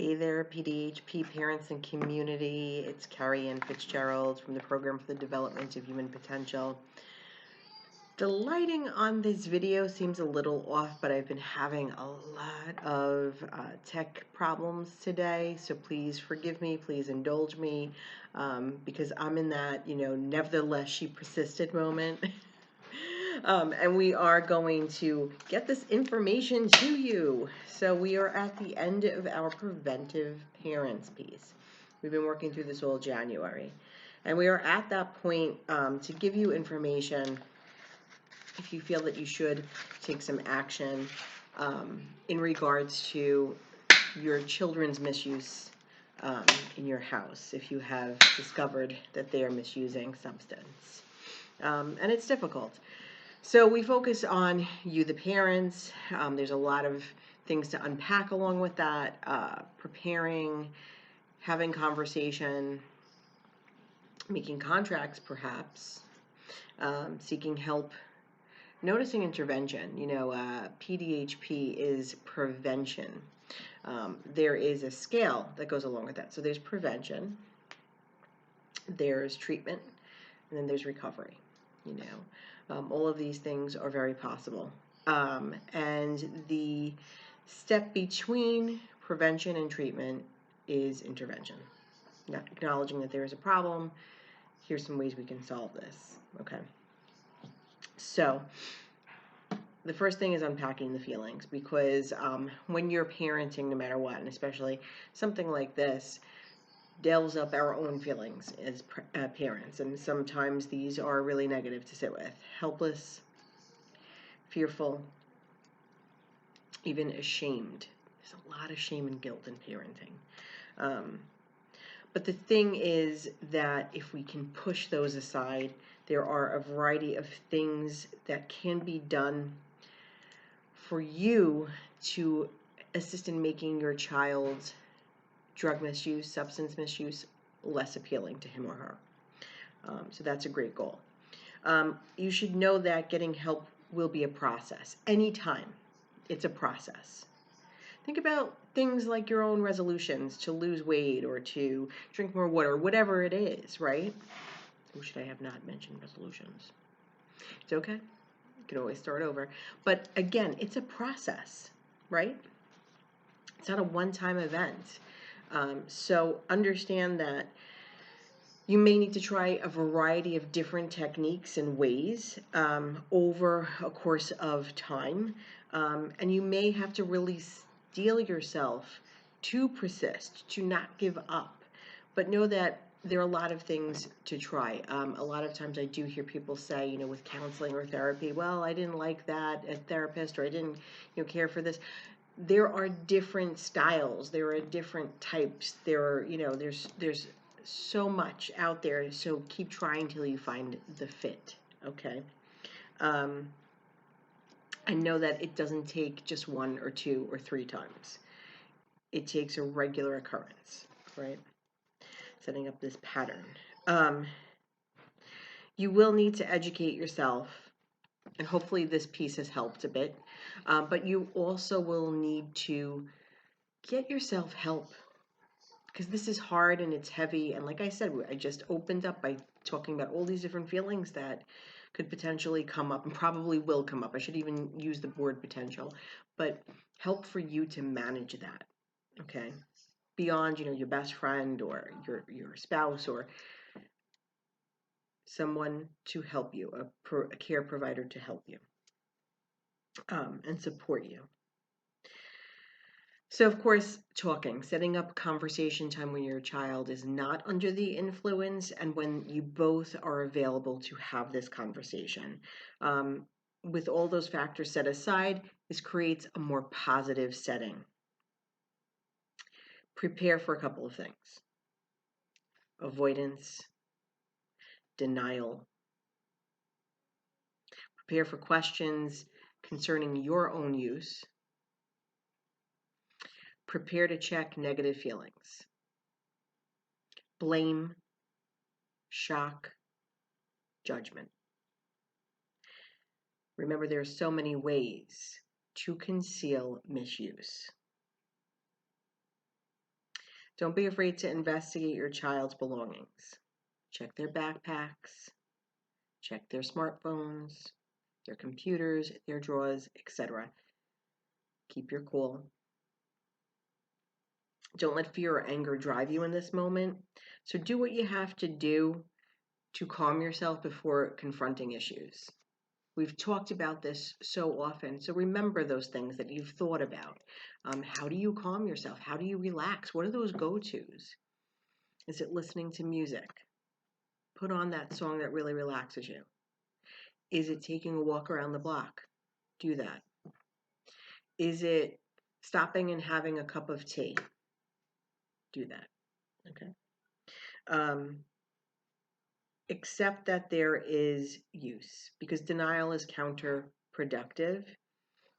Hey there, PDHP parents and community. It's Carrie Ann Fitzgerald from the Program for the Development of Human Potential. The lighting on this video seems a little off, but I've been having a lot of tech problems today, so please forgive me, please indulge me, because I'm in that, nevertheless she persisted moment. And we are going to get this information to you. So we are at the end of our preventive parents piece. We've been working through this all January. And we are at that point to give you information if you feel that you should take some action in regards to your children's misuse in your house, if you have discovered that they are misusing substance. And it's difficult. So we focus on you, the parents. There's a lot of things to unpack along with that, preparing, having conversation, making contracts perhaps, seeking help, noticing intervention. PDHP is prevention. There is a scale that goes along with that. So there's prevention, there's treatment, and then there's recovery. All of these things are very possible. And the step between prevention and treatment is intervention. Now, acknowledging that there is a problem, here's some ways we can solve this. Okay. So the first thing is unpacking the feelings, because when you're parenting, no matter what, and especially something like this, delves up our own feelings as parents, and sometimes these are really negative to sit with. Helpless, fearful, even ashamed. There's a lot of shame and guilt in parenting. But the thing is that if we can push those aside, there are a variety of things that can be done for you to assist in making your child's drug misuse, substance misuse, less appealing to him or her. So that's a great goal. You should know that getting help will be a process. Anytime, it's a process. Think about things like your own resolutions to lose weight or to drink more water, whatever it is, right? Or should I have not mentioned resolutions? It's okay. You can always start over. But again, it's a process, right? It's not a one-time event. So understand that you may need to try a variety of different techniques and ways over a course of time. And you may have to really steel yourself to persist, to not give up. But know that there are a lot of things to try. A lot of times I do hear people say, with counseling or therapy, well, I didn't like that as therapist, or I didn't care for this. There are different styles. There are different types. There's so much out there. So keep trying till you find the fit. Okay. I know that it doesn't take just 1 or 2 or 3 times. It takes a regular occurrence, right? Setting up this pattern. You will need to educate yourself, and hopefully this piece has helped a bit. But you also will need to get yourself help, because this is hard and it's heavy. And like I said, I just opened up by talking about all these different feelings that could potentially come up and probably will come up. I should even use the word potential, but help for you to manage that, okay? Beyond, your best friend or your spouse or someone to help you, a care provider to help you and support you. So, of course, setting up conversation time when your child is not under the influence and when you both are available to have this conversation. With all those factors set aside, this creates a more positive setting. Prepare for a couple of things: avoidance, denial. Prepare for questions concerning your own use. Prepare to check negative feelings: blame, shock, judgment. Remember, there are so many ways to conceal misuse. Don't be afraid to investigate your child's belongings. Check their backpacks, check their smartphones, their computers, their drawers, etc. Keep your cool. Don't let fear or anger drive you in this moment. So do what you have to do to calm yourself before confronting issues. We've talked about this so often, so remember those things that you've thought about. How do you calm yourself? How do you relax? What are those go-tos? Is it listening to music? Put on that song that really relaxes you. Is it taking a walk around the block? Do that. Is it stopping and having a cup of tea? Do that. Okay. Accept that there is use, because denial is counterproductive,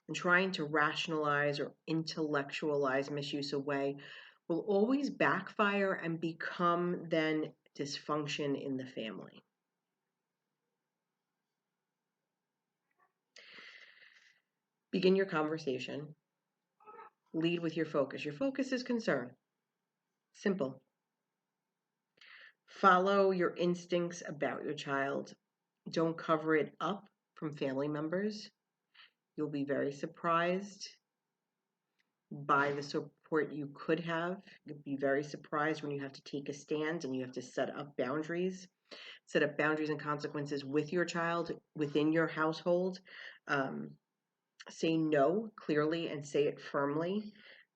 and trying to rationalize or intellectualize misuse away will always backfire and become then dysfunction in the family. Begin your conversation. Lead with your focus. Your focus is concern. Simple. Follow your instincts about your child. Don't cover it up from family members. You'll be very surprised by the support you could have. You'll be very surprised when you have to take a stand and you have to set up boundaries and consequences with your child within your household. Say no clearly and say it firmly.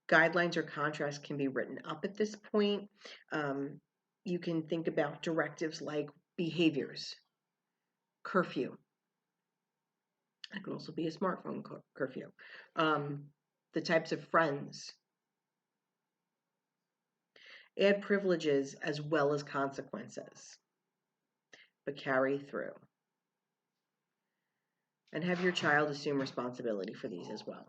Guidelines or contracts can be written up at this point. You can think about directives like behaviors, curfew. That could also be a smartphone curfew. The types of friends. Add privileges as well as consequences, but carry through. And have your child assume responsibility for these as well.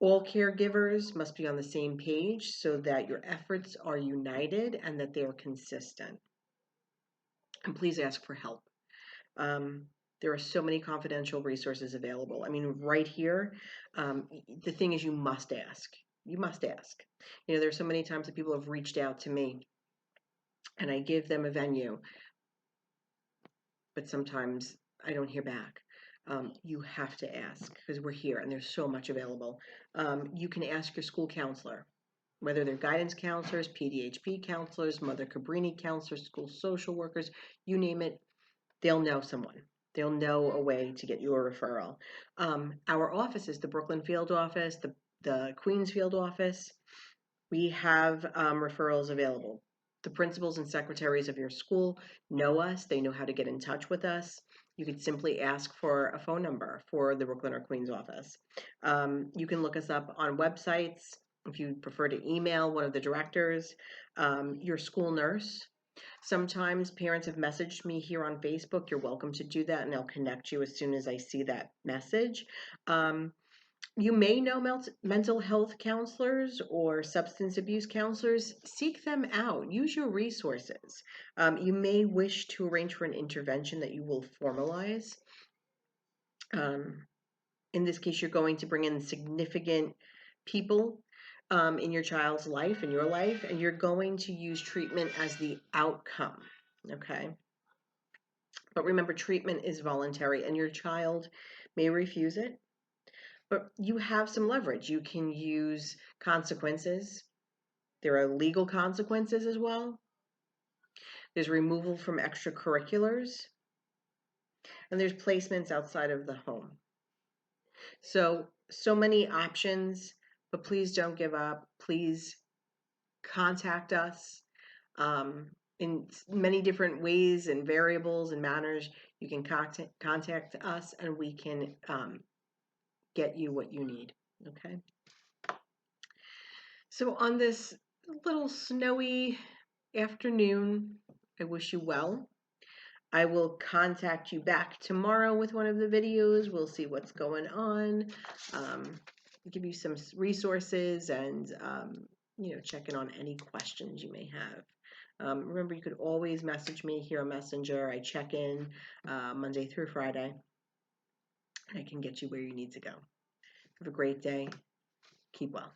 All caregivers must be on the same page so that your efforts are united and that they are consistent. And please ask for help. There are so many confidential resources available. I mean, right here, the thing is you must ask. You must ask. You know, there's so many times that people have reached out to me and I give them a venue, but sometimes I don't hear back. You have to ask because we're here and there's so much available. You can ask your school counselor, whether they're guidance counselors, PDHP counselors, Mother Cabrini counselors, school social workers, you name it, they'll know someone. They'll know a way to get you a referral. Our offices, the Brooklyn Field office, the Queens Field office, we have referrals available. The principals and secretaries of your school know us. They know how to get in touch with us. You could simply ask for a phone number for the Brooklyn or Queens office. You can look us up on websites if you prefer to email one of the directors, your school nurse. Sometimes parents have messaged me here on Facebook. You're welcome to do that, and I'll connect you as soon as I see that message. You may know mental health counselors or substance abuse counselors. Seek them out. Use your resources. You may wish to arrange for an intervention that you will formalize. In this case, you're going to bring in significant people in your child's life, in your life, and you're going to use treatment as the outcome, okay? But remember, treatment is voluntary, and your child may refuse it, but you have some leverage. You can use consequences. There are legal consequences as well. There's removal from extracurriculars, and there's placements outside of the home. So many options, but please don't give up. Please contact us in many different ways and variables and manners. You can contact us and we can get you what you need, okay? So on this little snowy afternoon, I wish you well. I will contact you back tomorrow with one of the videos. We'll see what's going on, give you some resources and, you know, check in on any questions you may have. Remember, you could always message me here on Messenger. I check in Monday through Friday, and I can get you where you need to go. Have a great day. Keep well.